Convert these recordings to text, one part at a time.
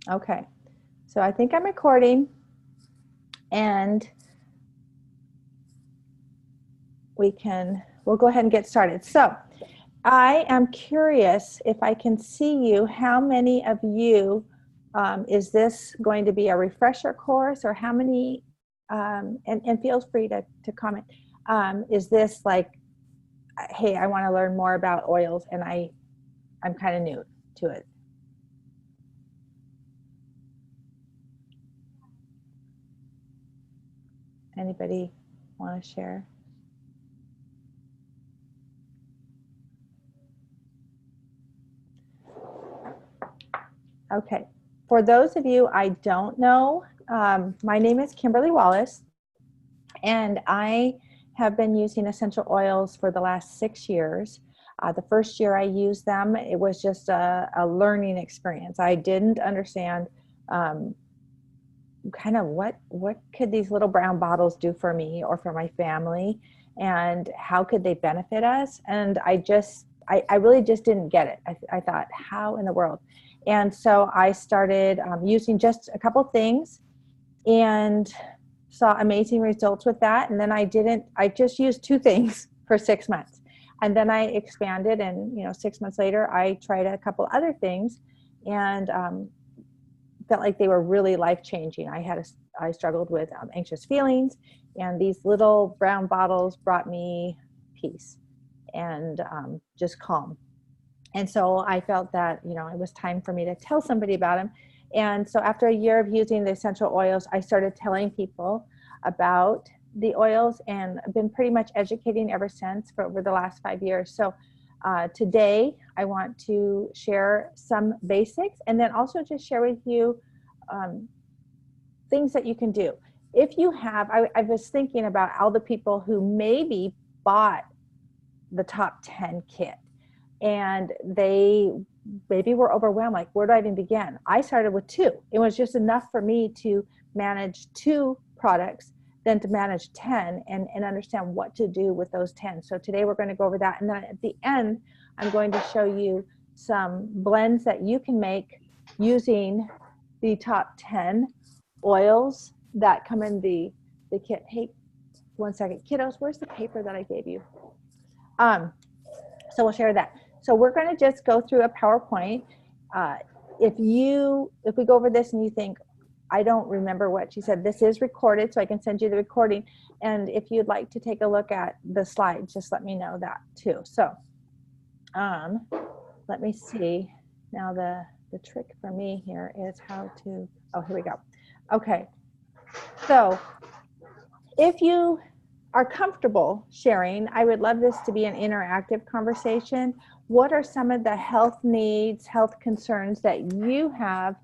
Okay, so I think I'm recording, and we'll go ahead and get started. So I am curious if I can see you. How many of you, is this going to be a refresher course, or how many, and feel free to comment. Is this like, hey, I want to learn more about oils, and I'm kind of new to it. Anybody want to share? Okay. For those of you I don't know, my name is Kimberly Wallace, and I have been using essential oils for the last 6 years. The first year I used them, it was just a learning experience. I didn't understand kind of what could these little brown bottles do for me or for my family, and how could they benefit us. And I really just didn't get it. I thought, how in the world? And so I started using just a couple things, and saw amazing results with that. And then I just used two things for 6 months, and then I expanded, and 6 months later I tried a couple other things, and felt like they were really life-changing. I struggled with anxious feelings, and these little brown bottles brought me peace and just calm. And so I felt that it was time for me to tell somebody about them. And so after a year of using the essential oils, I started telling people about the oils, and I've been pretty much educating ever since for over the last 5 years. So today I want to share some basics, and then also just share with you things that you can do. If you have, I was thinking about all the people who maybe bought the top 10 kit, and they maybe were overwhelmed, like, where do I even begin? I started with 2. It was just enough for me to manage 2 products, then to manage 10, and understand what to do with those 10. So today we're going to go over that, and then at the end I'm going to show you some blends that you can make using the top 10 oils that come in the kit. Hey, one second, kiddos, where's the paper that I gave you? So we'll share that. So we're going to just go through a PowerPoint. If we go over this and you think, I don't remember what she said, this is recorded, so I can send you the recording. And if you'd like to take a look at the slides, just let me know that too. So let me see. Now the trick for me here is how to, oh, here we go. Okay. So if you are comfortable sharing, I would love this to be an interactive conversation. What are some of the health needs, health concerns that you have?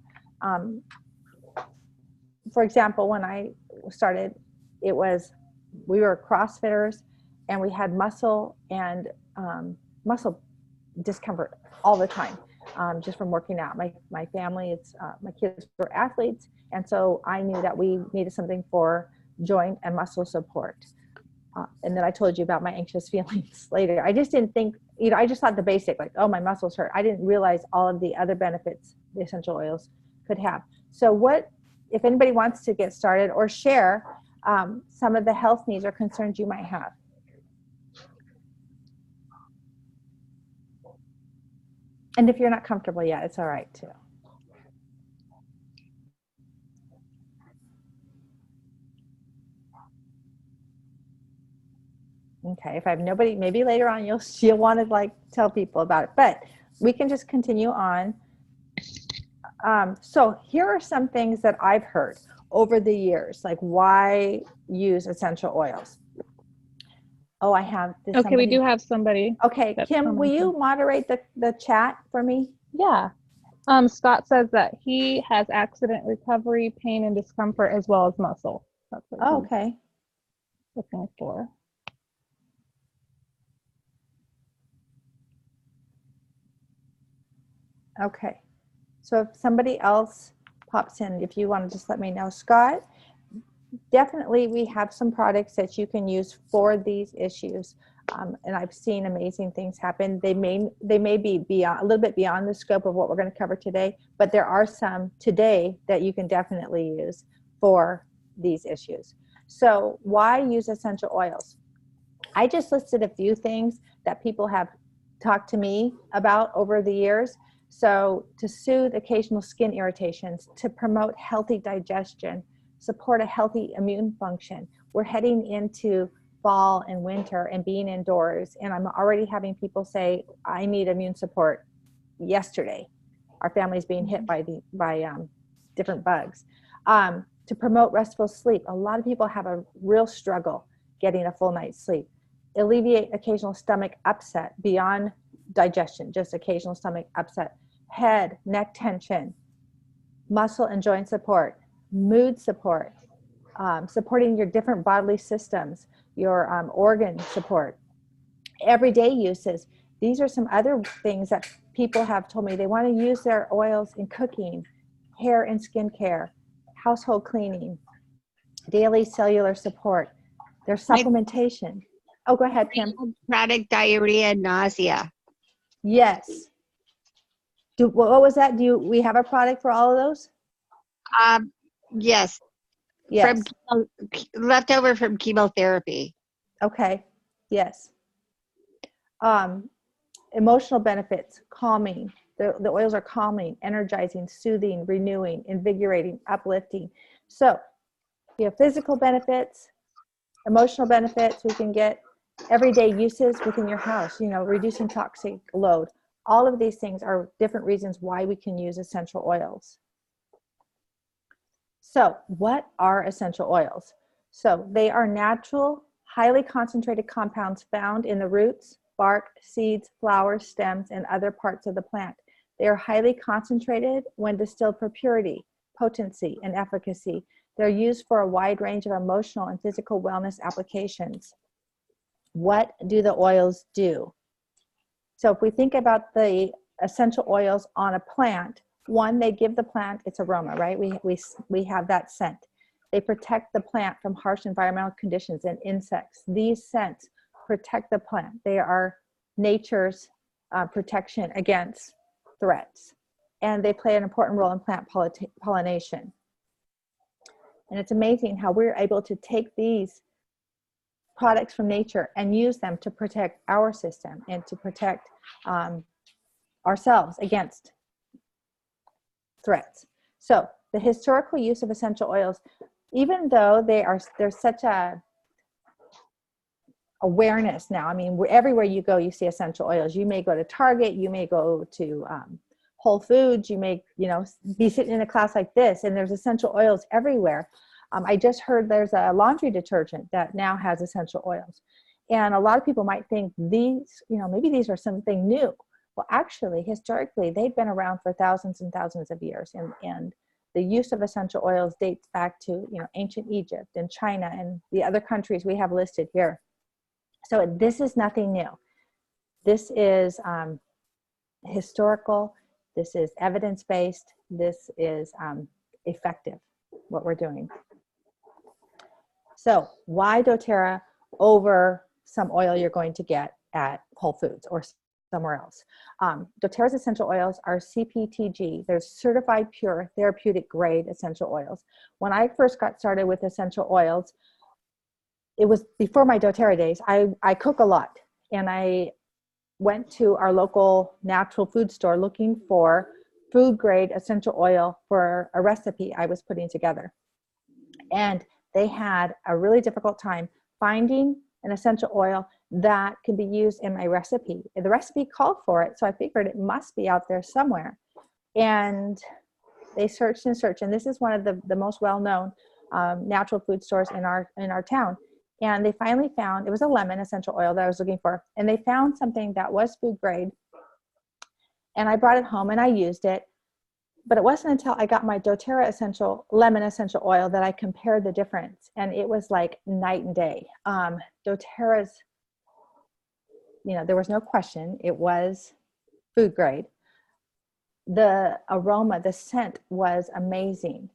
For example, when I started, we were CrossFitters, and we had muscle discomfort all the time, just from working out. My family, my kids were athletes, and so I knew that we needed something for joint and muscle support. And then I told you about my anxious feelings later. I just didn't think, I just thought the basic, like, oh, my muscles hurt. I didn't realize all of the other benefits the essential oils could have. So if anybody wants to get started or share some of the health needs or concerns you might have. And if you're not comfortable yet, it's all right too. Okay, if I have nobody, maybe later on you'll want to like tell people about it, but we can just continue on. So here are some things that I've heard over the years, like why use essential oils. Oh, I have this. Okay, we do have somebody. Okay, Kim, will you moderate the chat for me? Yeah. Scott says that he has accident recovery, pain, and discomfort, as well as muscle. That's what okay. Looking for. Okay. So if somebody else pops in, if you want to just let me know. Scott, definitely we have some products that you can use for these issues. And I've seen amazing things happen. They may be beyond, a little bit beyond the scope of what we're going to cover today, but there are some today that you can definitely use for these issues. So why use essential oils? I just listed a few things that people have talked to me about over the years. So to soothe occasional skin irritations, to promote healthy digestion, support a healthy immune function. We're heading into fall and winter and being indoors, and I'm already having people say, I need immune support yesterday. Our family's being hit by different bugs. To promote restful sleep, a lot of people have a real struggle getting a full night's sleep. Alleviate occasional stomach upset beyond digestion, just occasional stomach upset. Head, neck tension, muscle and joint support, mood support, supporting your different bodily systems, your organ support, everyday uses. These are some other things that people have told me they want to use their oils in cooking, hair and skin care, household cleaning, daily cellular support, their supplementation. Oh, go ahead, Kim. Product diarrhea and nausea. Yes. What was that? We have a product for all of those? Yes. Yes. From leftover from chemotherapy. Okay. Yes. Emotional benefits, calming. The oils are calming, energizing, soothing, renewing, invigorating, uplifting. So you have physical benefits, emotional benefits. We can get everyday uses within your house, reducing toxic load. All of these things are different reasons why we can use essential oils. So what are essential oils? So they are natural, highly concentrated compounds found in the roots, bark, seeds, flowers, stems, and other parts of the plant. They are highly concentrated when distilled for purity, potency, and efficacy. They're used for a wide range of emotional and physical wellness applications. What do the oils do? So if we think about the essential oils on a plant, one, they give the plant its aroma, right? We have that scent. They protect the plant from harsh environmental conditions and insects. These scents protect the plant. They are nature's protection against threats. And they play an important role in plant pollination. And it's amazing how we're able to take these products from nature and use them to protect our system and to protect ourselves against threats. So the historical use of essential oils, even though there's such a awareness now. I mean, everywhere you go, you see essential oils. You may go to Target, you may go to Whole Foods, you may, be sitting in a class like this, and there's essential oils everywhere. I just heard there's a laundry detergent that now has essential oils. And a lot of people might think these, maybe these are something new. Well, actually, historically, they've been around for thousands and thousands of years. And the use of essential oils dates back to, ancient Egypt and China and the other countries we have listed here. So this is nothing new. This is historical. This is evidence-based. This is effective, what we're doing. So why doTERRA over some oil you're going to get at Whole Foods or somewhere else? doTERRA's essential oils are CPTG. They're certified pure therapeutic grade essential oils. When I first got started with essential oils, it was before my doTERRA days. I cook a lot, and I went to our local natural food store looking for food grade essential oil for a recipe I was putting together. And they had a really difficult time finding an essential oil that could be used in my recipe. The recipe called for it, so I figured it must be out there somewhere. And they searched and searched, and this is one of the most well-known natural food stores in our town. And they finally found, it was a lemon essential oil that I was looking for, and they found something that was food grade. And I brought it home and I used it. But it wasn't until I got my doTERRA lemon essential oil that I compared the difference. And it was like night and day. doTERRA's, there was no question. It was food grade. The aroma, the scent was amazing.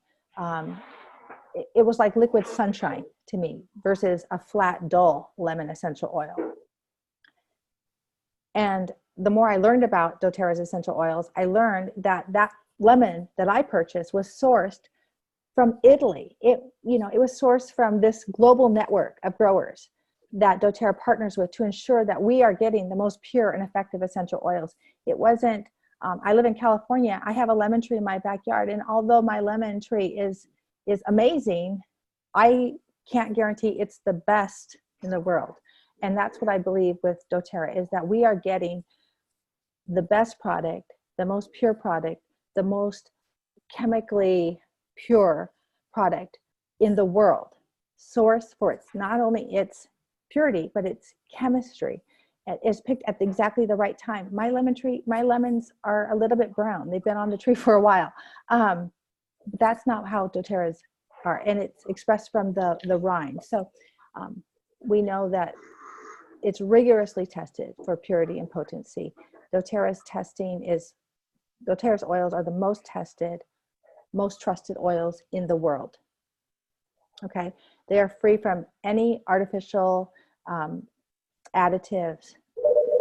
it was like liquid sunshine to me versus a flat, dull lemon essential oil. And the more I learned about doTERRA's essential oils, I learned that that lemon that I purchased was sourced from Italy. It was sourced from this global network of growers that doTERRA partners with to ensure that we are getting the most pure and effective essential oils. It wasn't, I live in California. I have a lemon tree in my backyard. And although my lemon tree is amazing, I can't guarantee it's the best in the world. And that's what I believe with doTERRA, is that we are getting the best product, the most pure product, the most chemically pure product in the world, source for its not only its purity, but its chemistry. It is picked at exactly the right time. My lemons are a little bit brown. They've been on the tree for a while. But that's not how doTERRA's are, and it's expressed from the rind. So we know that it's rigorously tested for purity and potency. doTERRA's oils are the most tested, most trusted oils in the world. Okay, they are free from any artificial additives,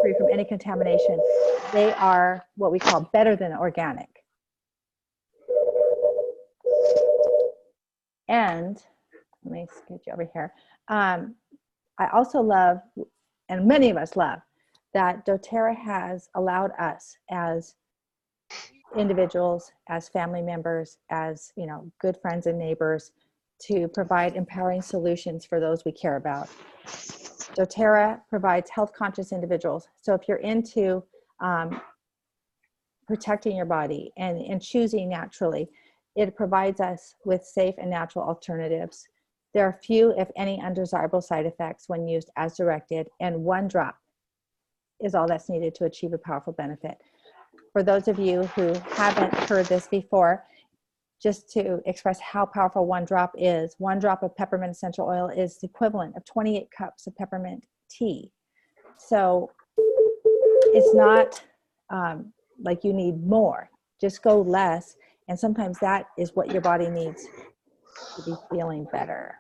free from any contamination. They are what we call better than organic. And let me get you over here. I also love, and many of us love, that doTERRA has allowed us as individuals, as family members, as good friends and neighbors, to provide empowering solutions for those we care about. doTERRA provides health-conscious individuals. So if you're into protecting your body and choosing naturally, it provides us with safe and natural alternatives. There are few, if any, undesirable side effects when used as directed, and 1 drop is all that's needed to achieve a powerful benefit. For those of you who haven't heard this before, just to express how powerful 1 drop is, 1 drop of peppermint essential oil is the equivalent of 28 cups of peppermint tea. So it's not like you need more, just go less. And sometimes that is what your body needs to be feeling better.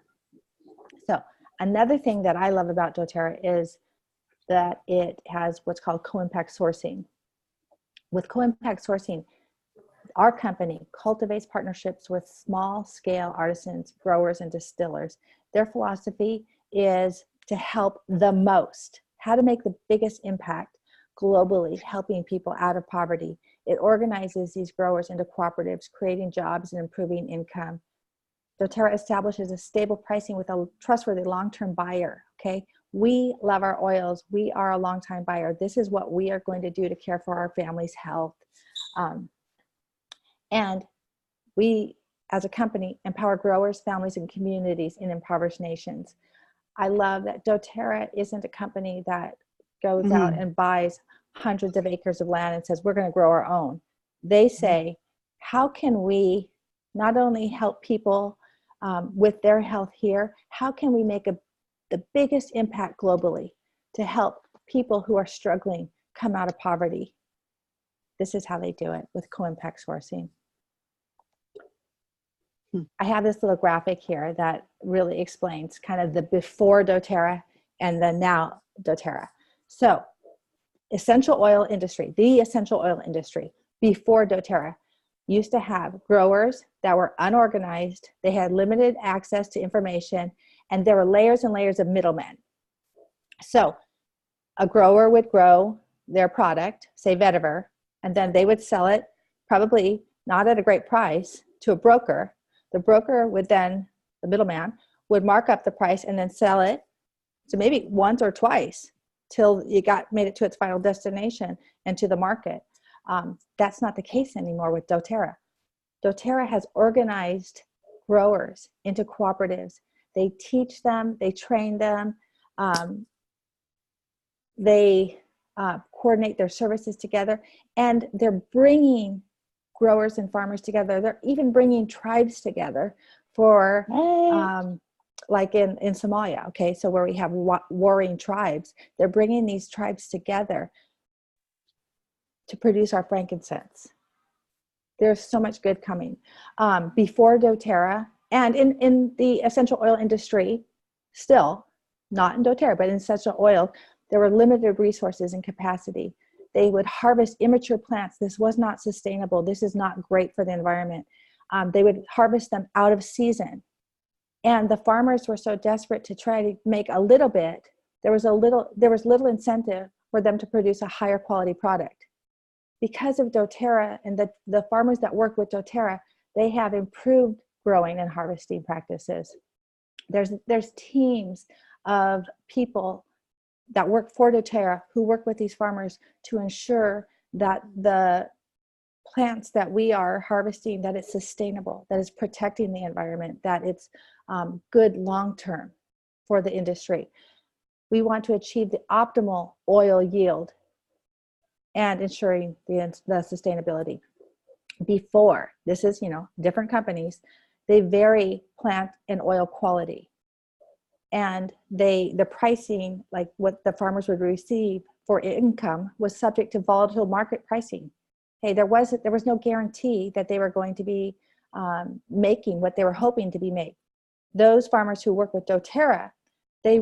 So another thing that I love about doTERRA is that it has what's called co-impact sourcing. With co-impact sourcing, our company cultivates partnerships with small-scale artisans, growers, and distillers. Their philosophy is to help the most, how to make the biggest impact globally, helping people out of poverty. It organizes these growers into cooperatives, creating jobs and improving income. doTERRA establishes a stable pricing with a trustworthy long-term buyer, okay? We love our oils. We are a long-time buyer. This is what we are going to do to care for our family's health. And we, as a company, empower growers, families, and communities in impoverished nations. I love that doTERRA isn't a company that goes out and buys hundreds of acres of land and says, we're going to grow our own. They say, how can we not only help people with their health here, how can we make the biggest impact globally to help people who are struggling come out of poverty? This is how they do it with co-impact sourcing. I have this little graphic here that really explains kind of the before doTERRA and the now doTERRA. So essential oil industry, the essential oil industry before doTERRA used to have growers that were unorganized. They had limited access to information, and there were layers and layers of middlemen. So a grower would grow their product, say vetiver, and then they would sell it, probably not at a great price, to a broker. The broker would then, the middleman, would mark up the price and then sell it, so maybe once or twice, till you made it to its final destination and to the market. That's not the case anymore with doTERRA. doTERRA has organized growers into cooperatives. They teach them, they train them, they coordinate their services together, and they're bringing growers and farmers together. They're even bringing tribes together for, like in Somalia, okay, so where we have warring tribes, they're bringing these tribes together to produce our frankincense. There's so much good coming. Before doTERRA, And in the essential oil industry, still, not in doTERRA, but in essential oil, there were limited resources and capacity. They would harvest immature plants. This was not sustainable. This is not great for the environment. They would harvest them out of season. And the farmers were so desperate to try to make a little bit, there was little incentive for them to produce a higher quality product. Because of doTERRA and the farmers that work with doTERRA, they have improved growing and harvesting practices. There's teams of people that work for doTERRA who work with these farmers to ensure that the plants that we are harvesting, that it's sustainable, that it's protecting the environment, that it's good long-term for the industry. We want to achieve the optimal oil yield and ensuring the sustainability. Before, this is, different companies, they vary plant and oil quality. And the pricing, like what the farmers would receive for income, was subject to volatile market pricing. Hey, there was no guarantee that they were going to be making what they were hoping to be made. Those farmers who work with doTERRA, they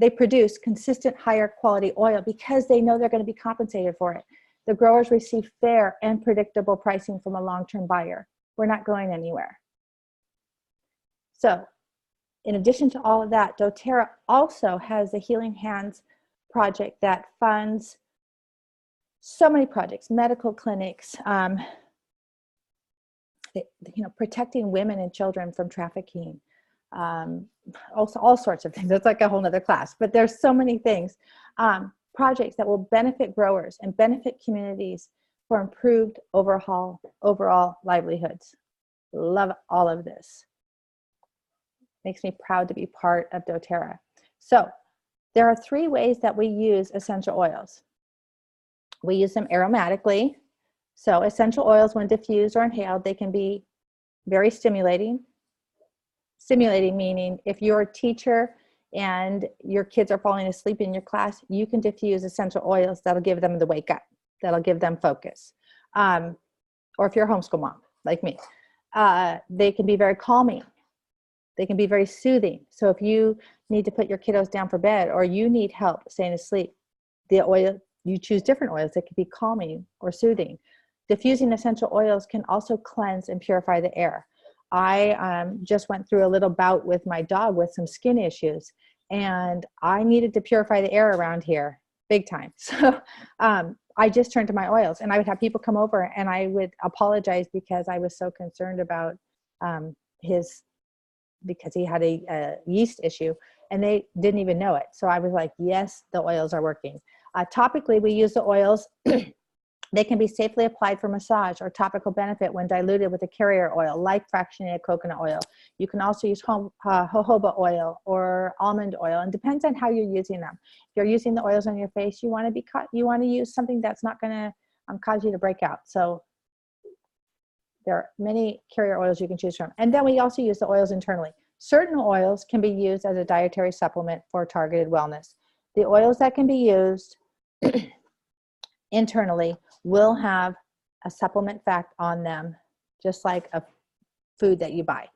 produce consistent higher quality oil because they know they're going to be compensated for it. The growers receive fair and predictable pricing from a long-term buyer. We're not going anywhere. So, in addition to all of that, doTERRA also has the Healing Hands project that funds so many projects, medical clinics, protecting women and children from trafficking, also all sorts of things. That's like a whole nother class, but there's so many things, projects that will benefit growers and benefit communities for improved overall livelihoods. Love all of this. Makes me proud to be part of doTERRA. So there are 3 ways that we use essential oils. We use them aromatically. So essential oils, when diffused or inhaled, they can be very stimulating. Stimulating meaning if you're a teacher and your kids are falling asleep in your class, you can diffuse essential oils that'll give them the wake up, that'll give them focus. Or if you're a homeschool mom like me, they can be very calming. They can be very soothing. So if you need to put your kiddos down for bed or you need help staying asleep, you choose different oils that can be calming or soothing. Diffusing essential oils can also cleanse and purify the air. I just went through a little bout with my dog with some skin issues, and I needed to purify the air around here big time. So I just turned to my oils, and I would have people come over and I would apologize because I was so concerned about because he had a yeast issue and they didn't even know it. So I was like, yes, the oils are working. Topically, we use the oils. They can be safely applied for massage or topical benefit when diluted with a carrier oil, like fractionated coconut oil. You can also use jojoba oil or almond oil, and depends on how you're using them. If you're using the oils on your face, you want to use something that's not going to cause you to break out. So there are many carrier oils you can choose from. And then we also use the oils internally. Certain oils can be used as a dietary supplement for targeted wellness. The oils that can be used internally will have a supplement fact on them, just like a food that you buy.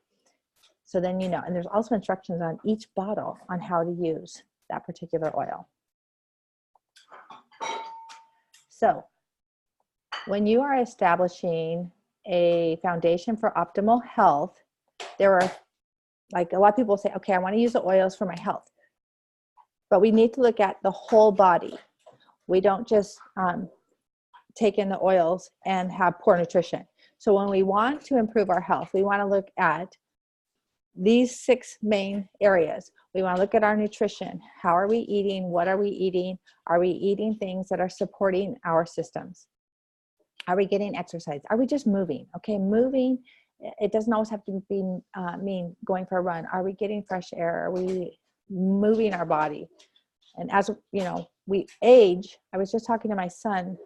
So then you know. And there's also instructions on each bottle on how to use that particular oil. So when you are establishing a foundation for optimal health, there are, like a lot of people say, okay, I want to use the oils for my health. But we need to look at the whole body. We don't just take in the oils and have poor nutrition. So when we want to improve our health, we want to look at these 6 main areas. We want to look at our nutrition. How are we eating? What are we eating? Are we eating things that are supporting our systems? Are we getting exercise? Are we just moving? Okay, moving, it doesn't always have to be mean going for a run. Are we getting fresh air? Are we moving our body? And as we age, I was just talking to my son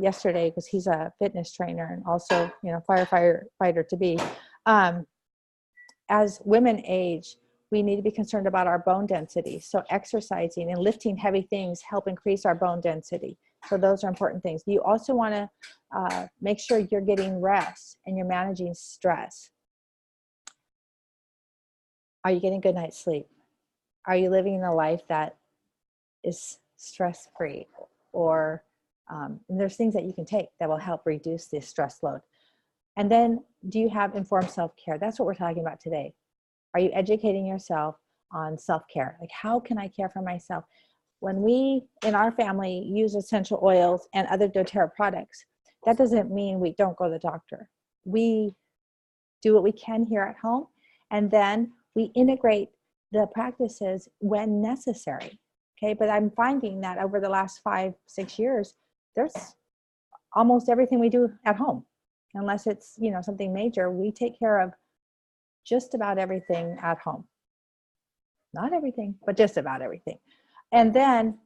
yesterday because he's a fitness trainer and also, firefighter to be. As women age, we need to be concerned about our bone density. So exercising and lifting heavy things help increase our bone density. So those are important things. You also want to make sure you're getting rest and you're managing stress. Are you getting a good night's sleep? Are you living a life that is stress-free? Or and there's things that you can take that will help reduce this stress load. And then, do you have informed self-care? That's what we're talking about today. Are you educating yourself on self-care? Like, how can I care for myself? When we, in our family, use essential oils and other doTERRA products, that doesn't mean we don't go to the doctor. We do what we can here at home, and then we integrate the practices when necessary. Okay, but I'm finding that over the last 5-6 years, there's almost everything we do at home. Unless it's, you know, something major, we take care of just about everything at home. Not everything, but just about everything. And then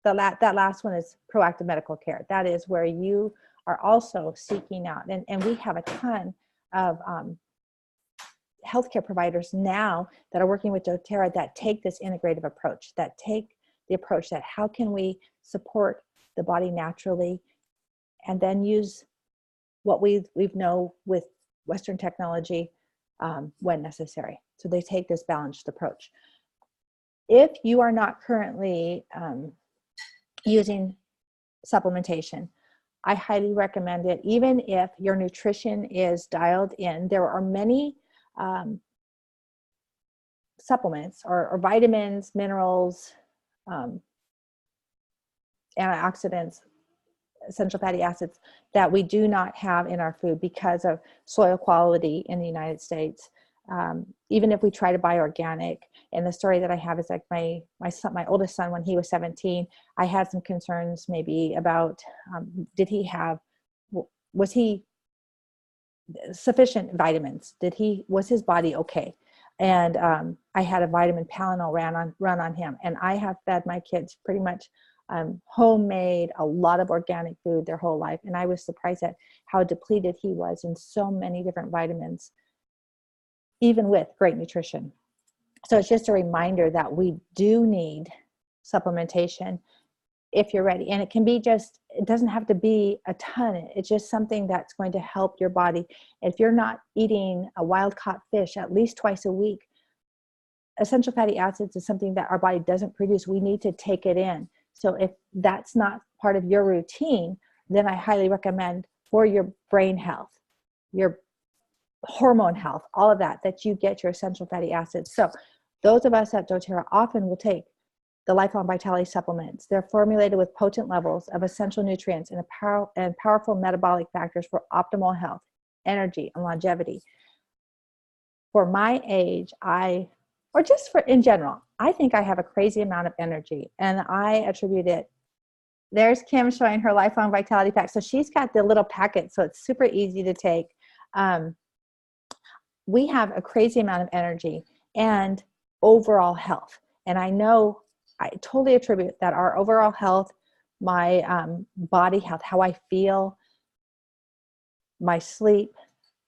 that last one is proactive medical care. That is where you are also seeking out, and we have a ton of healthcare providers now that are working with doTERRA that take this integrative approach, that take the approach that how can we support the body naturally, and then use what we know with Western technology when necessary. So they take this balanced approach. If you are not currently using supplementation, I highly recommend it. Even if your nutrition is dialed in, there are many supplements or vitamins, minerals, antioxidants, essential fatty acids that we do not have in our food because of soil quality in the United States. Even if we try to buy organic, and the story that I have is like my oldest son, when he was 17, I had some concerns maybe about was he sufficient vitamins? Was his body okay? And I had a vitamin Palinol run on him, and I have fed my kids pretty much homemade, a lot of organic food their whole life, and I was surprised at how depleted he was in so many different vitamins, even with great nutrition. So it's just a reminder that we do need supplementation if you're ready. And it can be it doesn't have to be a ton. It's just something that's going to help your body. If you're not eating a wild-caught fish at least twice a week, essential fatty acids is something that our body doesn't produce. We need to take it in. So if that's not part of your routine, then I highly recommend for your brain health, your hormone health, all of that you get your essential fatty acids. So those of us at doTERRA often will take the Lifelong Vitality supplements. They're formulated with potent levels of essential nutrients and powerful metabolic factors for optimal health, energy, and longevity. For my age, or just for in general, I think I have a crazy amount of energy, and I attribute it. There's Kim showing her Lifelong Vitality pack. So she's got the little packet, so it's super easy to take. We have a crazy amount of energy and overall health. And I know I totally attribute that our overall health, my body health, how I feel, my sleep,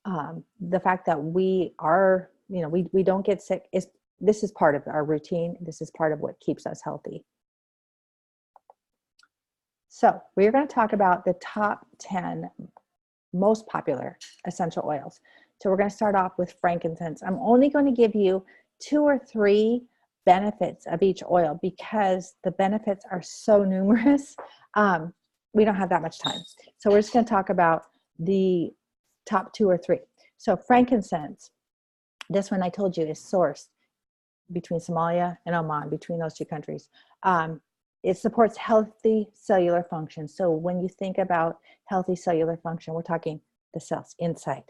the fact that we are, we don't get sick, this is part of our routine. This is part of what keeps us healthy. So we're going to talk about the top 10 most popular essential oils. So we're going to start off with frankincense. I'm only going to give you 2 or 3 benefits of each oil because the benefits are so numerous. We don't have that much time. So we're just going to talk about the top 2 or 3. So frankincense, this one I told you is sourced between Somalia and Oman, between those 2 countries. It supports healthy cellular function. So when you think about healthy cellular function, we're talking the cells inside.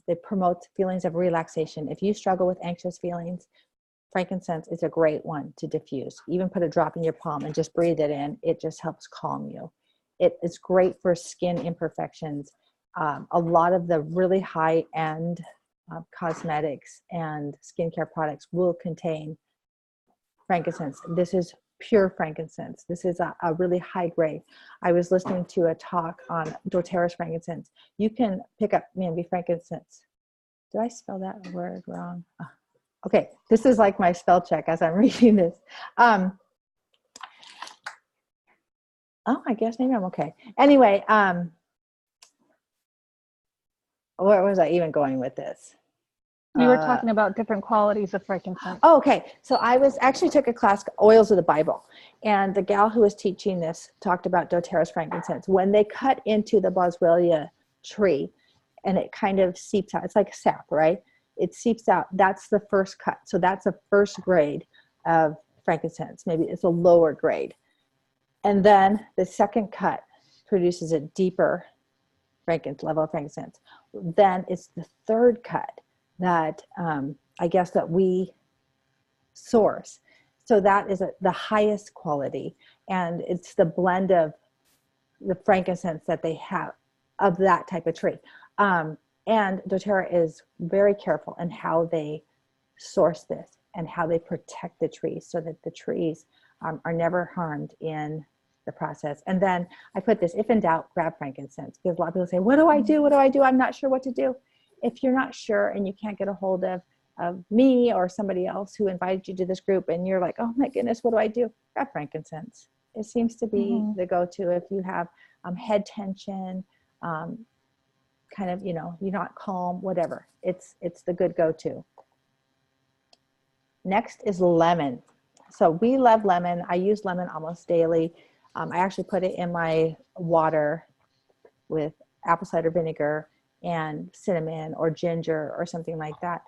It promotes feelings of relaxation. If you struggle with anxious feelings, frankincense is a great one to diffuse. Even put a drop in your palm and just breathe it in. It just helps calm you. It is great for skin imperfections. A lot of the really high-end cosmetics and skincare products will contain frankincense. This is pure frankincense. This is a really high grade. I was listening to a talk on doTERRA's frankincense. You can pick up maybe frankincense. Did I spell that word wrong? Oh, okay, this is like my spell check as I'm reading this. Oh, I guess maybe I'm okay. Anyway, where was I even going with this? You were talking about different qualities of frankincense. Oh, okay. So I was actually took a class, Oils of the Bible, and the gal who was teaching this talked about doTERRA's frankincense. When they cut into the boswellia tree, and it kind of seeps out, it's like sap, right? It seeps out. That's the first cut. So that's a first grade of frankincense. Maybe it's a lower grade, and then the second cut produces a deeper level of frankincense. Then it's the third cut that I guess that we source. So that is the highest quality, and it's the blend of the frankincense that they have of that type of tree. And doTERRA is very careful in how they source this and how they protect the trees so that the trees are never harmed in the process. And then I put this, if in doubt, grab frankincense, because a lot of people say, what do I do? What do I do? I'm not sure what to do. If you're not sure and you can't get a hold of me or somebody else who invited you to this group and you're like, oh my goodness, what do I do? Grab frankincense. It seems to be the go-to if you have head tension, kind of, you know, you're not calm, whatever. It's the good go-to. Next is lemon. So we love lemon. I use lemon almost daily. I actually put it in my water with apple cider vinegar and cinnamon or ginger or something like that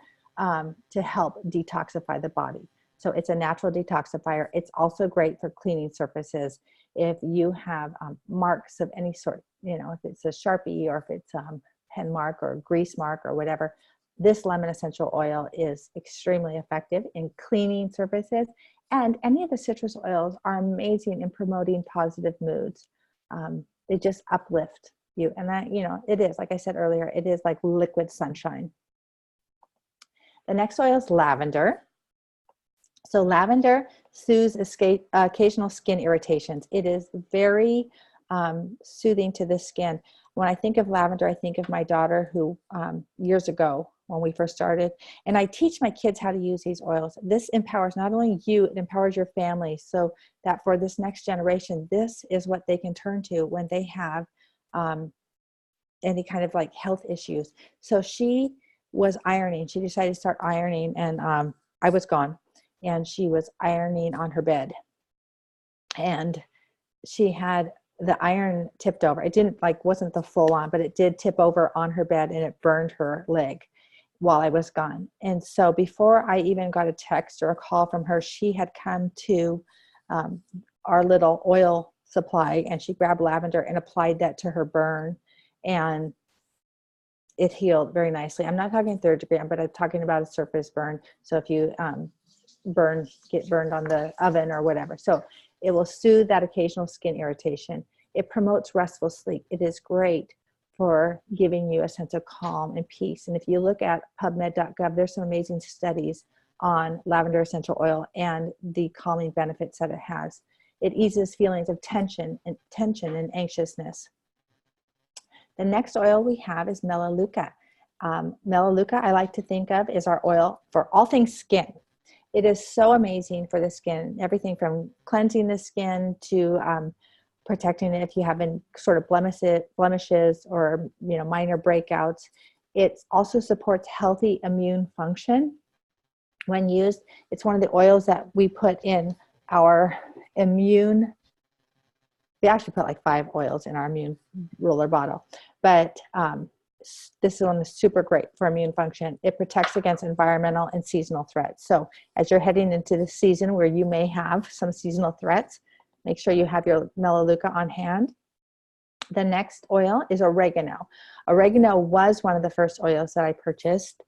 to help detoxify the body. So it's a natural detoxifier. It's also great for cleaning surfaces. If you have marks of any sort, you know, if it's a Sharpie or if it's a pen mark or a grease mark or whatever, this lemon essential oil is extremely effective in cleaning surfaces. And any of the citrus oils are amazing in promoting positive moods. They just uplift you. And that, you know, it is, like I said earlier, it is like liquid sunshine. The next oil is lavender. So lavender soothes occasional skin irritations. It is very soothing to the skin. When I think of lavender, I think of my daughter who years ago when we first started, and I teach my kids how to use these oils. This empowers not only you, it empowers your family, so that for this next generation, this is what they can turn to when they have any kind of like health issues. So she was ironing. She decided to start ironing, and I was gone, and she was ironing on her bed, and she had the iron tipped over. It didn't wasn't the full on, but it did tip over on her bed, and it burned her leg while I was gone. And so before I even got a text or a call from her, she had come to our little oil supply, and she grabbed lavender and applied that to her burn, and it healed very nicely. I'm not talking third degree, but I'm talking about a surface burn. So if you get burned on the oven or whatever. So it will soothe that occasional skin irritation. It promotes restful sleep. It is great for giving you a sense of calm and peace. And if you look at pubmed.gov, there's some amazing studies on lavender essential oil and the calming benefits that it has. It eases feelings of tension and anxiousness. The next oil we have is Melaleuca. Melaleuca, I like to think of, is our oil for all things skin. It is so amazing for the skin, everything from cleansing the skin to protecting it if you have any sort of blemishes or minor breakouts. It also supports healthy immune function. When used, it's one of the oils that we put in our immune. We actually put like 5 oils in our immune roller bottle, but this one is super great for immune function. It protects against environmental and seasonal threats. So as you're heading into the season where you may have some seasonal threats, make sure you have your Melaleuca on hand. The next oil is oregano. Oregano was one of the first oils that I purchased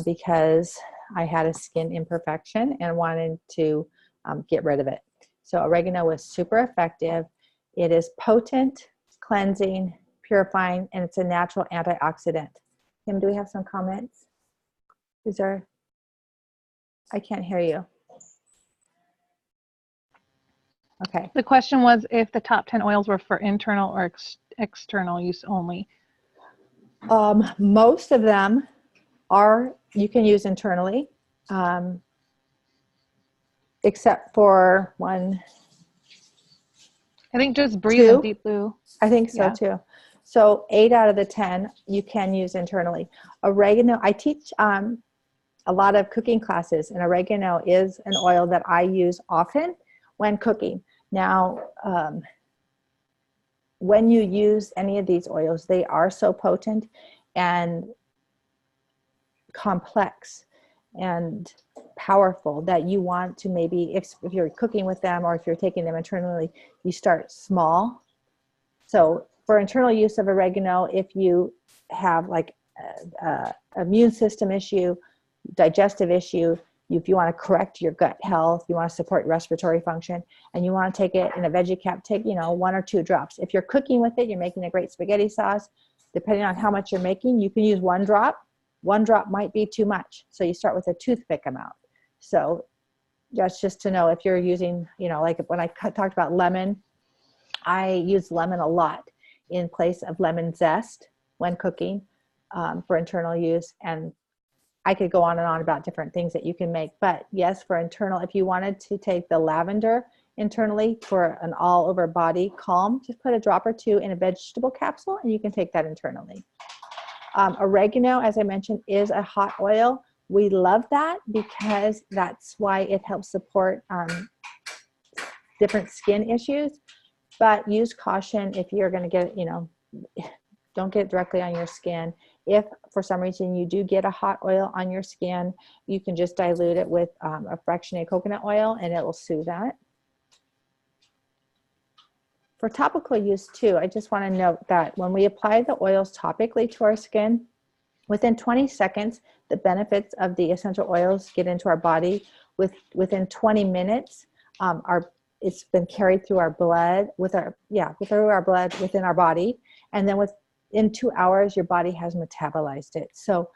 because I had a skin imperfection and wanted to get rid of it. So oregano was super effective. It is potent, cleansing, purifying, and it's a natural antioxidant. Kim, do we have some comments? I can't hear you. Okay. The question was if the top 10 oils were for internal or external use only. Most of them you can use internally, except for one. I think just breathe and deep blue. I think so too. So 8 out of the 10 you can use internally. Oregano, I teach a lot of cooking classes, and oregano is an oil that I use often when cooking. Now, when you use any of these oils, they are so potent and complex and powerful that you want to maybe, if you're cooking with them or if you're taking them internally, you start small. So for internal use of oregano, if you have like a immune system issue, digestive issue, if you want to correct your gut health, you want to support respiratory function, and you want to take it in a veggie cap, take 1 or 2 drops. If you're cooking with it, you're making a great spaghetti sauce. Depending on how much you're making, you can use 1 drop. 1 drop might be too much, so you start with a toothpick amount. So that's just to know if you're using, like when I talked about lemon, I use lemon a lot in place of lemon zest when cooking for internal use. And I could go on and on about different things that you can make. But yes, for internal, if you wanted to take the lavender internally for an all over body calm, just put a drop or 2 in a vegetable capsule and you can take that internally. Oregano, as I mentioned, is a hot oil. We love that because that's why it helps support different skin issues. But use caution if you're going to get, don't get it directly on your skin. If for some reason you do get a hot oil on your skin, you can just dilute it with a fractionated coconut oil and it will soothe that. For topical use too, I just want to note that when we apply the oils topically to our skin, within 20 seconds, the benefits of the essential oils get into our body. Within 20 minutes, it's been carried through our blood, through our blood within our body, and then within 2 hours, your body has metabolized it. So,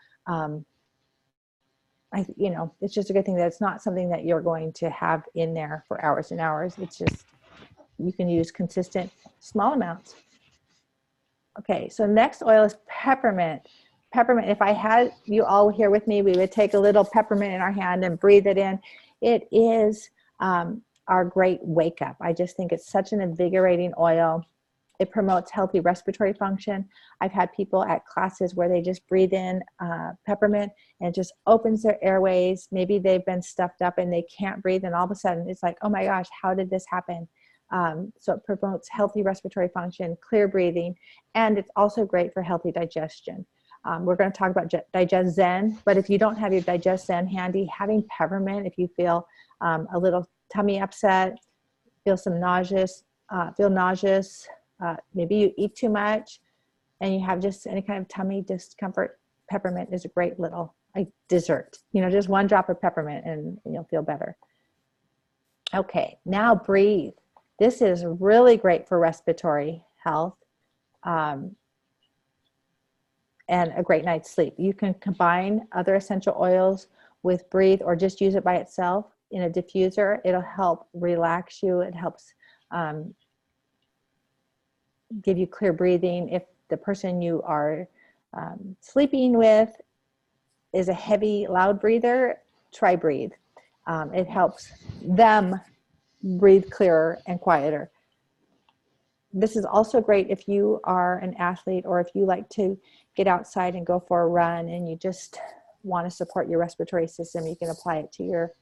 it's just a good thing that it's not something that you're going to have in there for hours and hours. It's just, you can use consistent small amounts. Okay, so next oil is peppermint. Peppermint, if I had you all here with me, we would take a little peppermint in our hand and breathe it in. It is our great wake up. I just think it's such an invigorating oil. It promotes healthy respiratory function. I've had people at classes where they just breathe in peppermint and it just opens their airways. Maybe they've been stuffed up and they can't breathe, and all of a sudden it's like, oh my gosh, how did this happen? So it promotes healthy respiratory function, clear breathing, and it's also great for healthy digestion. We're going to talk about Digest Zen, but if you don't have your Digest Zen handy, having peppermint, if you feel a little tummy upset, feel nauseous, maybe you eat too much and you have just any kind of tummy discomfort, peppermint is a great little dessert. Just 1 drop of peppermint and you'll feel better. Okay, now breathe. This is really great for respiratory health and a great night's sleep. You can combine other essential oils with breathe or just use it by itself in a diffuser. It'll help relax you. It helps give you clear breathing. If the person you are sleeping with is a heavy, loud breather, try breathe. It helps them breathe clearer and quieter. This is also great if you are an athlete or if you like to get outside and go for a run and you just want to support your respiratory system. You can apply it to your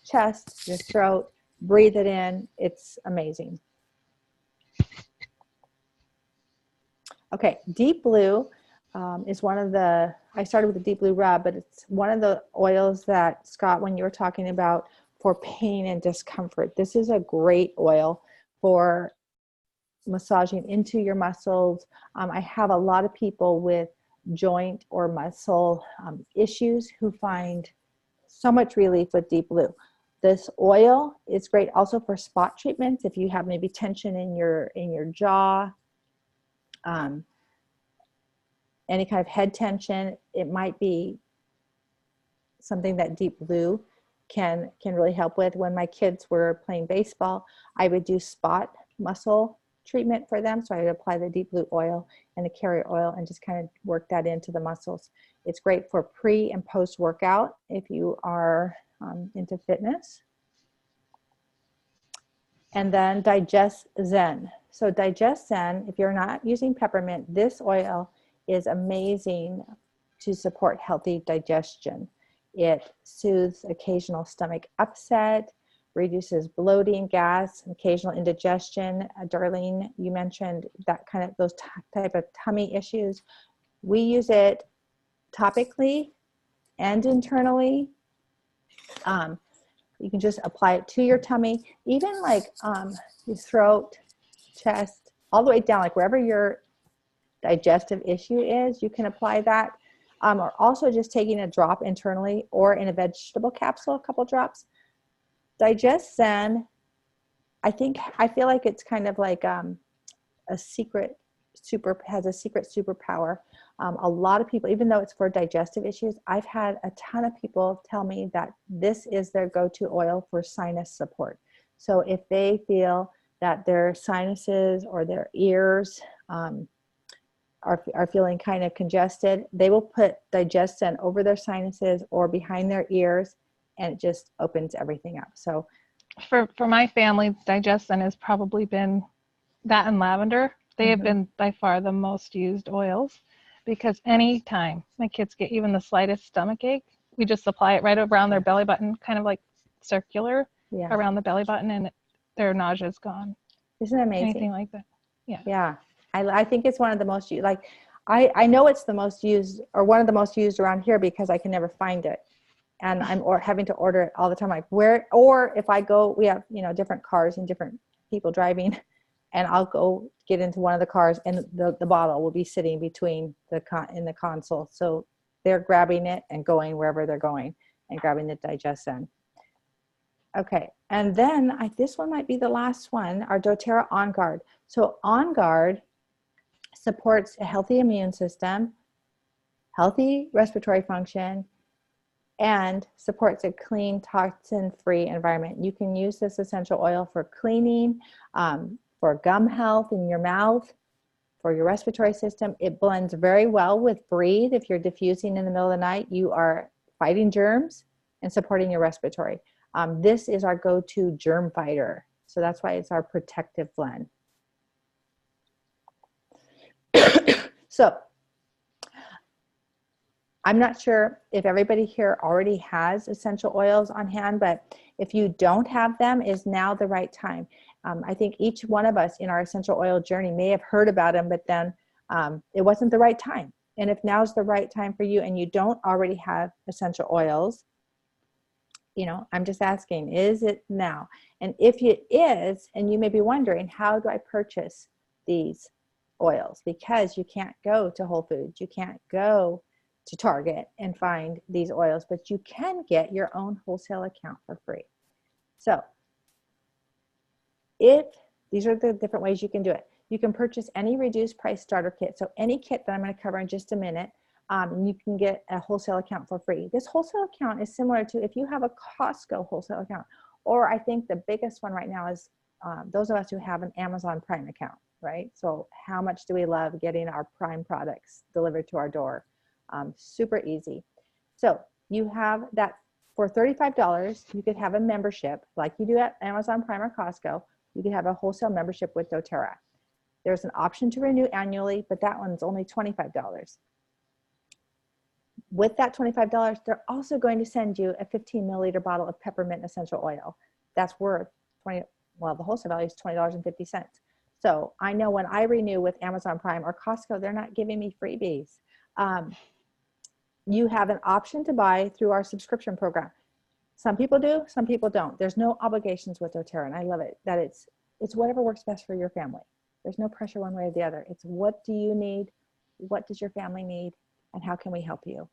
chest, your throat, breathe it in. It's amazing. Okay, Deep Blue is one of the, I started with the Deep Blue rub, but it's one of the oils that, Scott, when you were talking about for pain and discomfort, this is a great oil for massaging into your muscles. I have a lot of people with joint or muscle issues who find so much relief with Deep Blue. This oil is great also for spot treatments. If you have maybe tension in your jaw, any kind of head tension, it might be something that Deep Blue can really help with. When my kids were playing baseball, I would do spot muscle treatment for them. So I would apply the Deep Blue oil and the carrier oil and just kind of work that into the muscles. It's great for pre and post workout if you are into fitness. And then Digest Zen. So Digest Zen, if you're not using peppermint, this oil is amazing to support healthy digestion. It soothes occasional stomach upset, reduces bloating, gas, occasional indigestion. Darlene, you mentioned that kind of those type of tummy issues. We use it topically and internally. You can just apply it to your tummy, even like your throat, chest, all the way down, like wherever your digestive issue is, you can apply that. Or also just taking a drop internally or in a vegetable capsule, a couple drops. Digest Zen, I feel like it's kind of like a secret has a secret superpower. A lot of people, even though it's for digestive issues, I've had a ton of people tell me that this is their go-to oil for sinus support. So if they feel that their sinuses or their ears are feeling kind of congested, they will put Digestin over their sinuses or behind their ears, and it just opens everything up. So for my family, Digestin has probably been that and lavender. They have been by far the most used oils, because anytime my kids get even the slightest stomach ache, we just apply it right around their belly button, kind of like circular around the belly button, and their nausea is gone. Isn't it amazing? Anything like that. Yeah. Yeah. I think it's one of the most used, like, I know it's the most used or one of the most used around here because I can never find it. And I'm having to order it all the time. Like where, or if I go, we have, different cars and different people driving, and I'll go get into one of the cars and the bottle will be sitting between in the console. So they're grabbing it and going wherever they're going and grabbing the Digestin. Okay. And then this one might be the last one, our doTERRA On Guard. So On Guard supports a healthy immune system, healthy respiratory function, and supports a clean, toxin-free environment. You can use this essential oil for cleaning, for gum health in your mouth, for your respiratory system. It blends very well with Breathe. If you're diffusing in the middle of the night, you are fighting germs and supporting your respiratory. This is our go-to germ fighter. So that's why it's our protective blend. So I'm not sure if everybody here already has essential oils on hand, but if you don't have them, is now the right time. I think each one of us in our essential oil journey may have heard about them, but then it wasn't the right time. And if now's the right time for you and you don't already have essential oils, I'm just asking, is it now? And if it is, and you may be wondering, how do I purchase these oils? Because you can't go to Whole Foods, you can't go to Target and find these oils, but you can get your own wholesale account for free. So these are the different ways you can do it. You can purchase any reduced price starter kit. So any kit that I'm going to cover in just a minute, you can get a wholesale account for free. This wholesale account is similar to if you have a Costco wholesale account, or I think the biggest one right now is those of us who have an Amazon Prime account, right? So how much do we love getting our Prime products delivered to our door? Super easy. So you have that for $35. You could have a membership like you do at Amazon Prime or Costco. You could have a wholesale membership with doTERRA. There's an option to renew annually, but that one's only $25. With that $25, they're also going to send you a 15 milliliter bottle of peppermint essential oil. That's worth the wholesale value is $20.50. So I know when I renew with Amazon Prime or Costco, they're not giving me freebies. You have an option to buy through our subscription program. Some people do, some people don't. There's no obligations with doTERRA, and I love it that it's whatever works best for your family. There's no pressure one way or the other. It's what do you need, what does your family need, and how can we help you?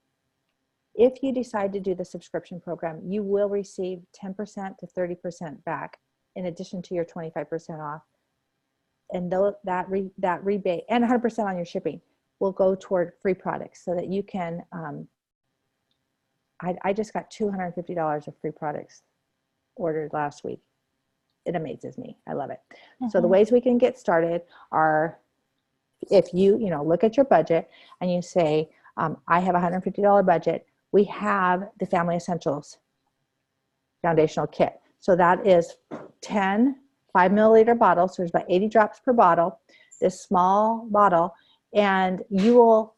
If you decide to do the subscription program, you will receive 10% to 30% back in addition to your 25% off. And that rebate and 100% on your shipping will go toward free products so that you can, I just got $250 of free products ordered last week. It amazes me. I love it. So the ways we can get started are if you look at your budget and you say, I have a $150 budget, we have the Family Essentials Foundational Kit. So that is 10 5 milliliter bottles. So there's about 80 drops per bottle, this small bottle. And you will,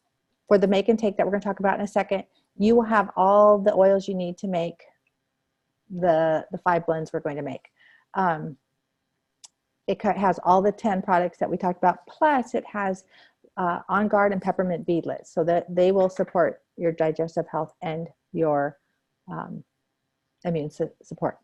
for the make and take that we're going to talk about in a second, you will have all the oils you need to make the 5 blends we're going to make. It has all the 10 products that we talked about, plus it has On Guard and peppermint beadlets, so that they will support your digestive health and your immune support.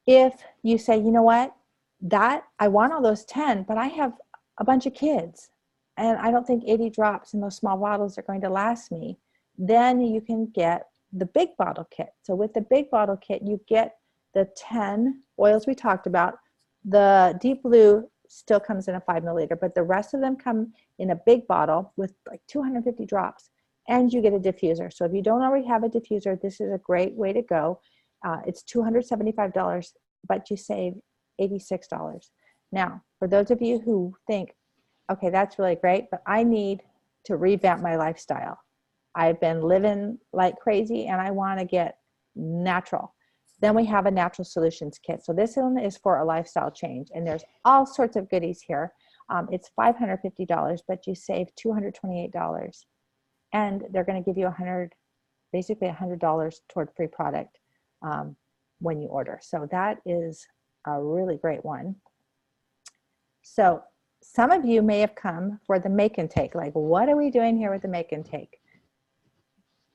If you say, you know what, that I want all those 10, but I have a bunch of kids and I don't think 80 drops in those small bottles are going to last me, then you can get the big bottle kit. So with the big bottle kit, you get the 10 oils we talked about. The Deep Blue still comes in a 5 milliliter, but the rest of them come in a big bottle with like 250 drops, and you get a diffuser. So if you don't already have a diffuser, this is a great way to go. It's $275, but you save $86. Now, for those of you who think, okay, that's really great, but I need to revamp my lifestyle. I've been living like crazy and I want to get natural. Then we have a natural solutions kit. So this one is for a lifestyle change, and there's all sorts of goodies here. It's $550, but you save $228, and they're going to give you basically $100 toward free product when you order. So that is a really great one. So some of you may have come for the make and take. Like, what are we doing here with the make and take?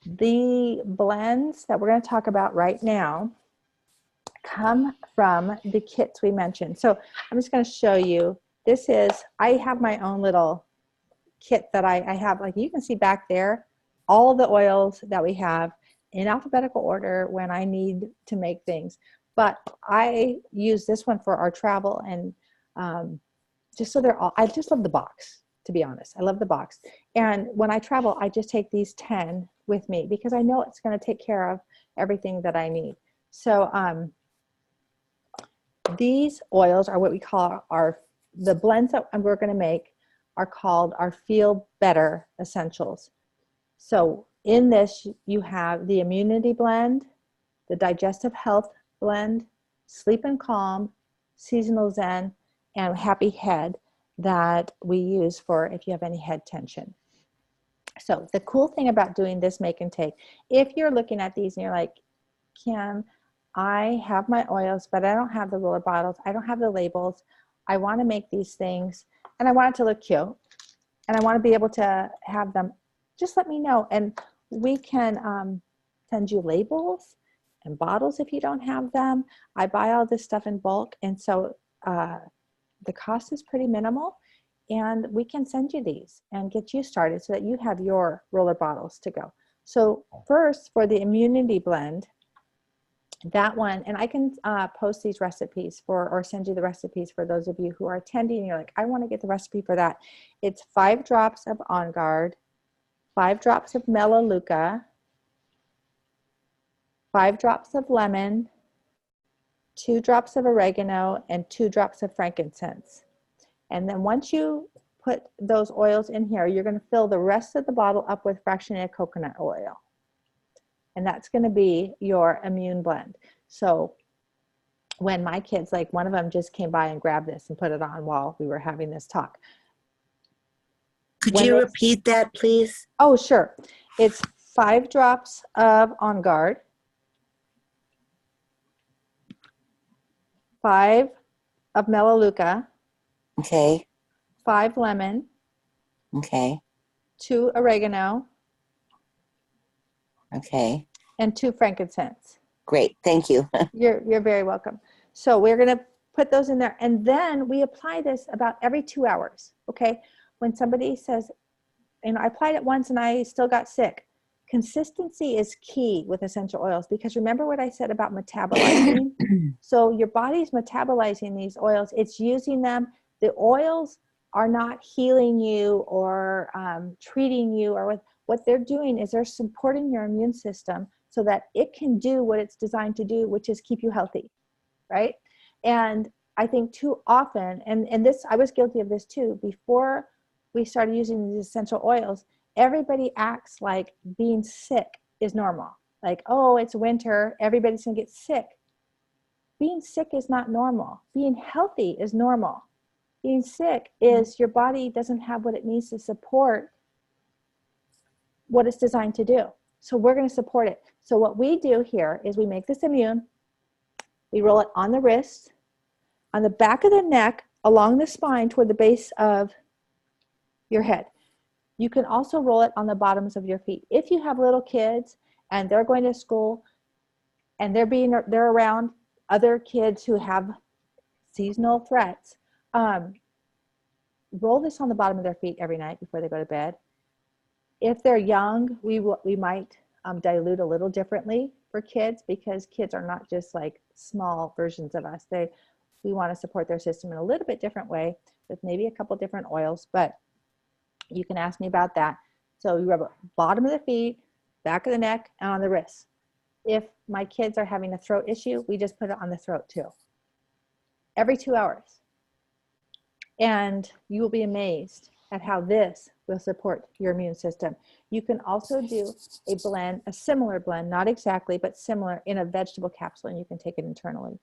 The blends that we're going to talk about right now come from the kits we mentioned. So I'm just going to show you. This is, I have my own little kit that I have, like you can see back there, all the oils that we have in alphabetical order when I need to make things. But I use this one for our travel, and just so they're all, I just love the box, to be honest. I love the box. And when I travel, I just take these 10 with me because I know it's going to take care of everything that I need. So these oils are what we call the blends that we're going to make are called our Feel Better Essentials. So in this, you have the Immunity Blend, the Digestive Health Blend, Sleep and Calm, Seasonal Zen, and Happy Head that we use for if you have any head tension. So the cool thing about doing this make and take, if you're looking at these and you're like, Kim, I have my oils, but I don't have the roller bottles. I don't have the labels. I want to make these things and I want it to look cute and I want to be able to have them. Just let me know. And we can send you labels and bottles if you don't have them. I buy all this stuff in bulk. And so the cost is pretty minimal, and we can send you these and get you started so that you have your roller bottles to go. So first, for the Immunity Blend, that one, and I can post these recipes or send you the recipes for those of you who are attending and you're like, I want to get the recipe for that. It's 5 drops of On Guard, 5 drops of Melaleuca, 5 drops of lemon, 2 drops of oregano, and 2 drops of frankincense. And then once you put those oils in here, you're going to fill the rest of the bottle up with fractionated coconut oil. And that's going to be your immune blend. So when my kids, like one of them just came by and grabbed this and put it on while we were having this talk. Could you repeat that, please? Oh, sure. It's 5 drops of On Guard, 5 of Melaleuca, Okay. 5 lemon, Okay. 2 oregano, Okay. and 2 frankincense. Great. Thank you. You're very welcome. So we're going to put those in there. And then we apply this about every 2 hours. Okay. When somebody says, you know, I applied it once and I still got sick. Consistency is key with essential oils, because remember what I said about metabolizing? So your body's metabolizing these oils. It's using them. The oils are not healing you or treating you, or what they're doing is they're supporting your immune system so that it can do what it's designed to do, which is keep you healthy, right? And I think too often, and this, I was guilty of this too, before we started using these essential oils, everybody acts like being sick is normal. Like, oh, it's winter, everybody's gonna get sick. Being sick is not normal. Being healthy is normal. Being sick is your body doesn't have what it needs to support what it's designed to do. So we're going to support it. So what we do here is we make this immune. We roll it on the wrist, on the back of the neck, along the spine toward the base of your head. You can also roll it on the bottoms of your feet. If you have little kids and they're going to school and they're around other kids who have seasonal threats, roll this on the bottom of their feet every night before they go to bed. If they're young, we might dilute a little differently for kids, because kids are not just like small versions of us. We want to support their system in a little bit different way with maybe a couple different oils, but you can ask me about that. So you rub it bottom of the feet, back of the neck, and on the wrists. If my kids are having a throat issue, we just put it on the throat too. Every 2 hours. And you will be amazed at how this will support your immune system. You can also do a blend, a similar blend, not exactly, but similar, in a vegetable capsule, and you can take it internally.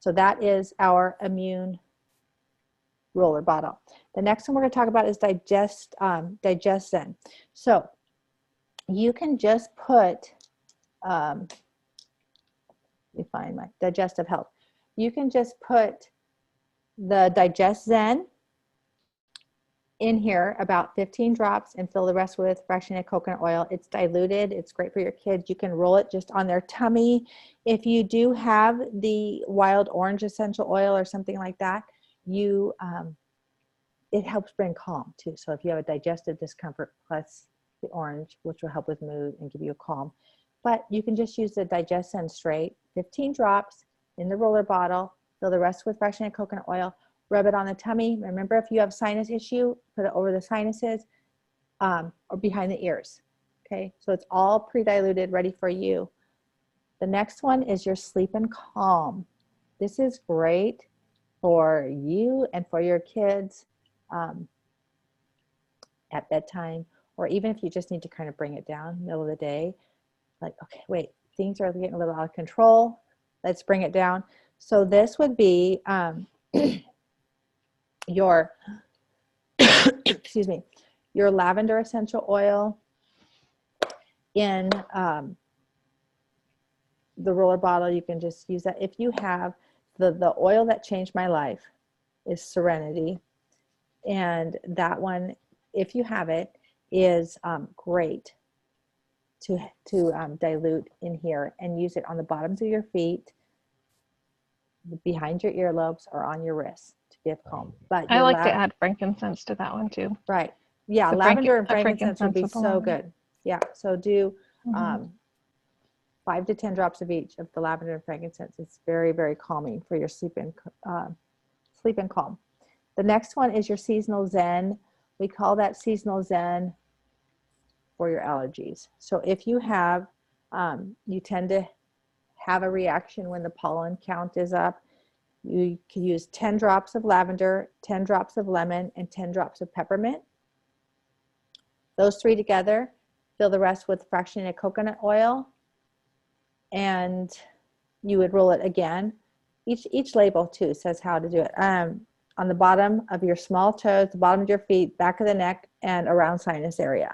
So that is our immune roller bottle. The next one we're going to talk about is Digest Zen. So you can just put, let me find my digestive health. You can just put the Digest Zen in here, about 15 drops, and fill the rest with fractionated coconut oil. It's diluted. It's great for your kids. You can roll it just on their tummy. If you do have the wild orange essential oil or something like that, it helps bring calm too. So if you have a digestive discomfort, plus the orange, which will help with mood and give you a calm. But you can just use the Digest Zen straight, 15 drops in the roller bottle, fill the rest with fractionated coconut oil, rub it on the tummy. Remember, if you have sinus issue, put it over the sinuses or behind the ears. Okay, so it's all pre-diluted, ready for you. The next one is your Sleep and Calm. This is great for you and for your kids at bedtime, or even if you just need to kind of bring it down middle of the day. Like, okay, wait, things are getting a little out of control. Let's bring it down. So this would be your, excuse me, your lavender essential oil in the roller bottle. You can just use that. If you have the oil that changed my life is Serenity, and that one, if you have it, is great to dilute in here and use it on the bottoms of your feet, behind your earlobes, or on your wrists to give calm. But I like to add frankincense to that one too. Right. Yeah, The lavender and frankincense would be with the so lavender. good. Yeah, so do 5 to 10 drops of each of the lavender and frankincense. It's very, very calming for your sleep and calm. The next one is your Seasonal Zen. We call that Seasonal Zen for your allergies. So if you have, you tend to have a reaction when the pollen count is up, you can use 10 drops of lavender, 10 drops of lemon, and 10 drops of peppermint. Those three together, fill the rest with fractionated coconut oil, and you would roll it again. Each label too says how to do it. On the bottom of your small toes, the bottom of your feet, back of the neck, and around sinus area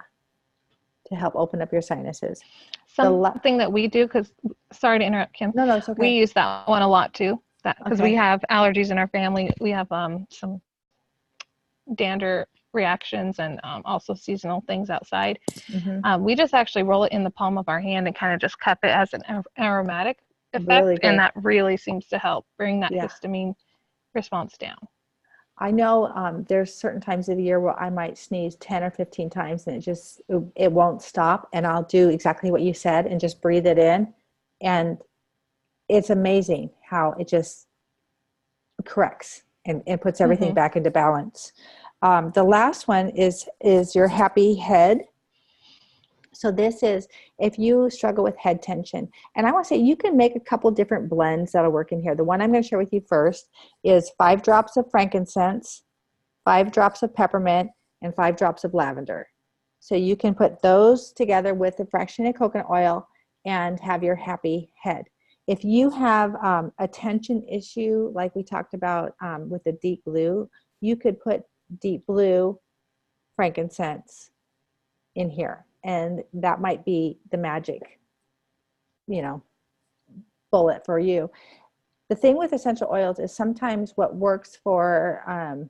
to help open up your sinuses. Something that we do, because sorry to interrupt, Kim. No, it's okay. We use that one a lot too. Because Okay. we have allergies in our family. We have some dander reactions and also seasonal things outside. We just actually roll it in the palm of our hand and kind of just cup it as an aromatic effect, Really good. and that really seems to help bring that histamine response down. I know there's certain times of the year where I might sneeze 10 or 15 times and it won't stop, and I'll do exactly what you said and just breathe it in, and it's amazing how it just corrects and puts everything back into balance. The last one is your Happy Head. So this is if you struggle with head tension. And I want to say you can make a couple different blends that'll work in here. The one I'm going to share with you first is 5 drops of frankincense, 5 drops of peppermint, and 5 drops of lavender. So you can put those together with the fractionated coconut oil and have your Happy Head. If you have a tension issue, like we talked about with the deep blue, you could put deep blue frankincense in here. And that might be the magic, bullet for you. The thing with essential oils is sometimes what works for,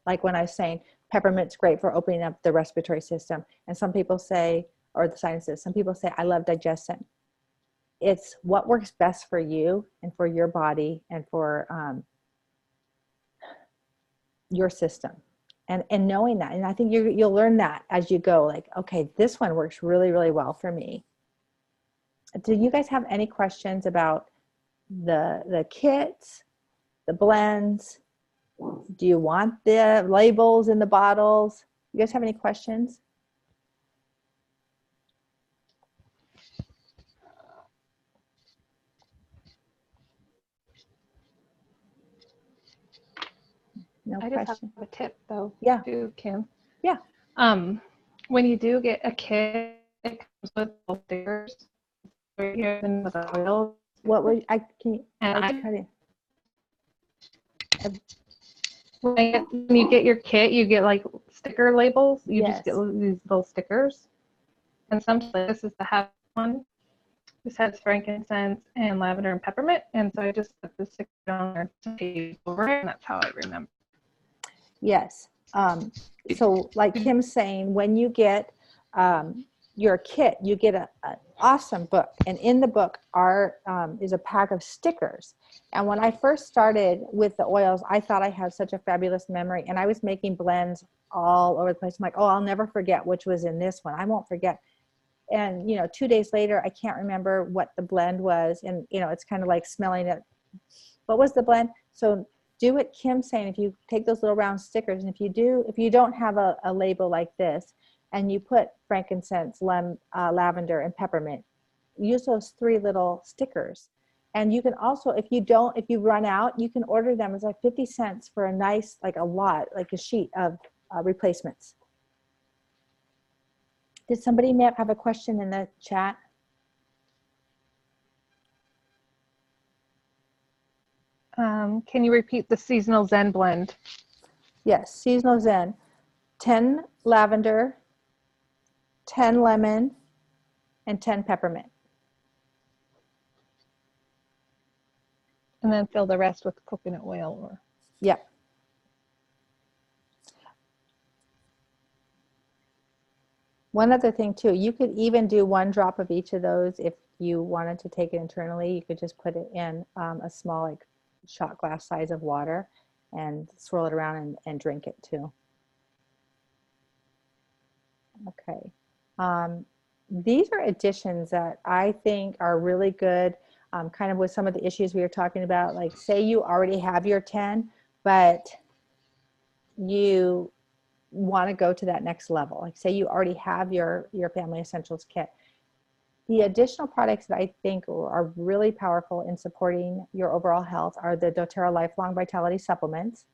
like when I was saying, peppermint's great for opening up the respiratory system. And some people say, or the sinuses, some people say, I love digestion. It's what works best for you and for your body and for your system. And knowing that. And I think you'll learn that as you go, like, okay, this one works really, really well for me. Do you guys have any questions about the kits, the blends? Do you want the labels in the bottles? You guys have any questions? No I question. just have a tip though, Yeah. too, Kim. Yeah. When you do get a kit, it comes with little stickers right here and with the oil. What would I can And I I, cut it? when you get your kit, you get like sticker labels. You just get Yes. these little stickers. And sometimes this is the half one. This has frankincense and lavender and peppermint. And so I just put the sticker on there to page over it, and that's how I remember. Yes. So like Kim's saying, when you get your kit, you get an awesome book. And in the book is a pack of stickers. And when I first started with the oils, I thought I had such a fabulous memory. And I was making blends all over the place. I'm like, oh, I'll never forget which was in this one. I won't forget. And, 2 days later, I can't remember what the blend was. And, it's kind of like smelling it. What was the blend? So do what Kim's saying. If you take those little round stickers, and if you don't have a label like this, and you put frankincense, lavender, and peppermint, use those 3 little stickers. And you can also, if you run out, you can order them. It's like 50 cents for a nice, like a sheet of replacements. Did somebody have a question in the chat? Can you repeat the seasonal Zen blend? Yes, seasonal Zen. 10 lavender, 10 lemon, and 10 peppermint. And then fill the rest with coconut oil. Or Yep. One other thing too, you could even do 1 drop of each of those if you wanted to take it internally. You could just put it in a small, like, shot glass size of water and swirl it around and drink it too. Okay. These are additions that I think are really good, kind of with some of the issues we were talking about. Like, say you already have your 10, but you want to go to that next level. Like, say you already have your family essentials kit. The additional products that I think are really powerful in supporting your overall health are the doTERRA Lifelong Vitality Supplements.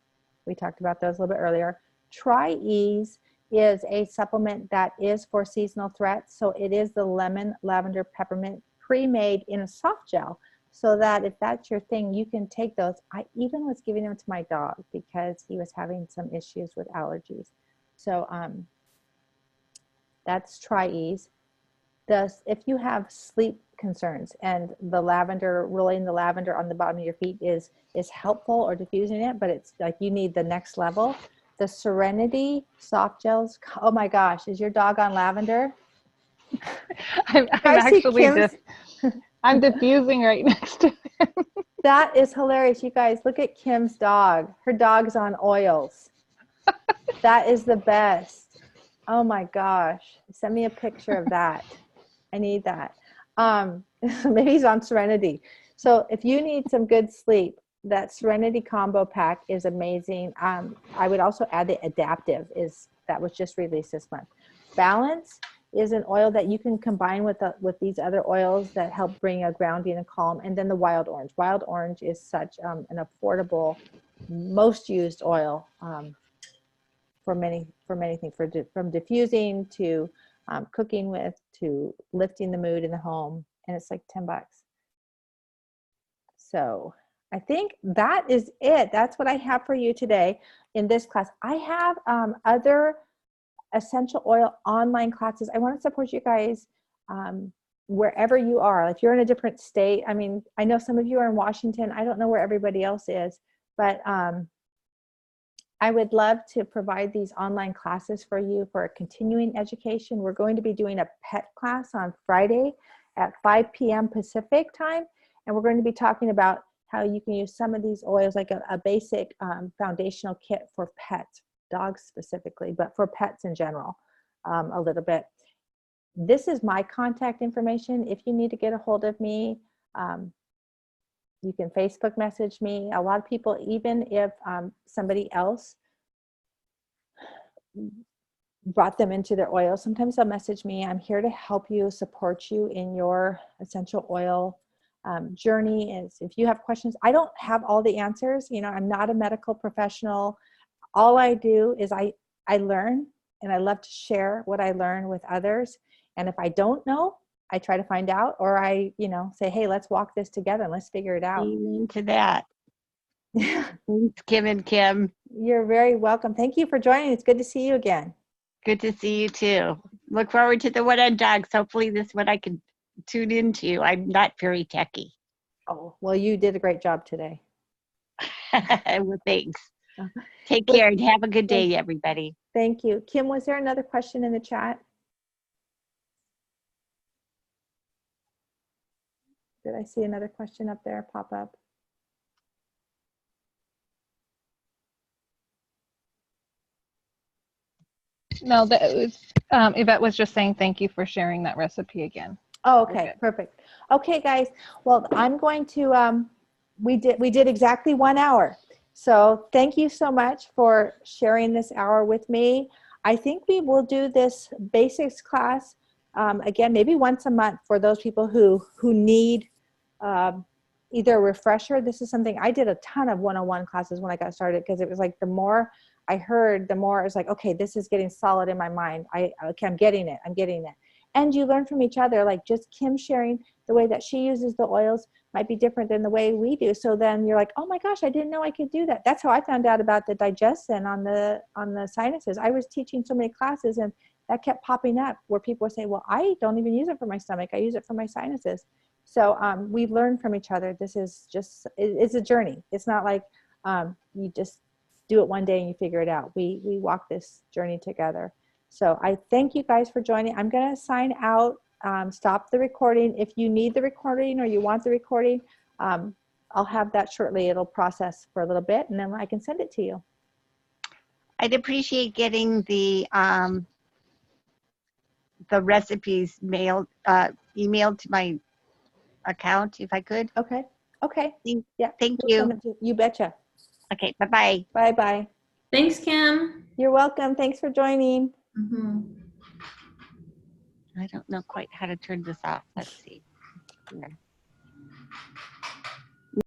We talked about those a little bit earlier. Tri-Ease is a supplement that is for seasonal threats. So it is the lemon, lavender, peppermint pre-made in a soft gel, so that if that's your thing, you can take those. I even was giving them to my dog because he was having some issues with allergies. So that's Tri-Ease. If you have sleep concerns, and the lavender, rolling the lavender on the bottom of your feet is helpful, or diffusing it, but it's like you need the next level. The Serenity soft gels. Oh my gosh, is your dog on lavender? I'm actually I'm diffusing right next to him. That is hilarious. You guys, look at Kim's dog. Her dog's on oils. That is the best. Oh my gosh. Send me a picture of that. I need that. Maybe he's on Serenity. So if you need some good sleep, that Serenity combo pack is amazing. I would also add the Adaptive, that was just released this month. Balance is an oil that you can combine with these other oils that help bring a grounding and calm. And then the Wild Orange. Wild Orange is such an affordable, most used oil for many things, from diffusing to cooking with, to lifting the mood in the home. And it's like $10. So I think that is it. That's what I have for you today in this class. I have other essential oil online classes. I want to support you guys wherever you are. If you're in a different state, I mean, I know some of you are in Washington. I don't know where everybody else is, but I would love to provide these online classes for you for continuing education. We're going to be doing a pet class on Friday at 5 p.m. Pacific time. And we're going to be talking about how you can use some of these oils, like a basic foundational kit for pets, dogs specifically, but for pets in general, a little bit. This is my contact information. If you need to get a hold of me, you can Facebook message me. A lot of people, even if somebody else brought them into their oil, sometimes they'll message me. I'm here to help you, support you in your essential oil journey. Is if you have questions, I don't have all the answers. You know, I'm not a medical professional. All I do is I learn, and I love to share what I learn with others. And if I don't know, I try to find out, or I, you know, say, hey, let's walk this together and let's figure it out. Into that. Thanks, Kim and Kim. You're very welcome. Thank you for joining. It's good to see you again. Good to see you too. Look forward to the one on dogs. Hopefully this one I can tune into. I'm not very techy. Oh, well, you did a great job today. Well, thanks. Take care and have a good day, everybody. Thank you. Kim, was there another question in the chat? Did I see another question up there pop up? No, that was Yvette was just saying thank you for sharing that recipe again. Oh, okay, perfect. Okay, guys. Well, I'm going to. We did exactly 1 hour. So thank you so much for sharing this hour with me. I think we will do this basics class again, maybe once a month for those people who need either a refresher. This is something I did a ton of one-on-one classes when I got started, because it was like the more I heard, the more it was like, okay, this is getting solid in my mind. Okay, I'm getting it. And you learn from each other, like just Kim sharing the way that she uses the oils might be different than the way we do. So then you're like, oh my gosh, I didn't know I could do that. That's how I found out about the digestion on the sinuses. I was teaching so many classes, and that kept popping up where people would say, well, I don't even use it for my stomach. I use it for my sinuses. So we learn from each other. This is just, it's a journey. It's not like you just do it one day and you figure it out. We walk this journey together. So I thank you guys for joining. I'm going to sign out, stop the recording. If you need the recording or you want the recording, I'll have that shortly. It'll process for a little bit and then I can send it to you. I'd appreciate getting the recipes emailed to my account if I could. Okay. Okay. Yeah. Thank you. You betcha. Okay. Bye-bye. Bye-bye. Thanks, Kim. You're welcome. Thanks for joining. I don't know quite how to turn this off. Let's see. Here.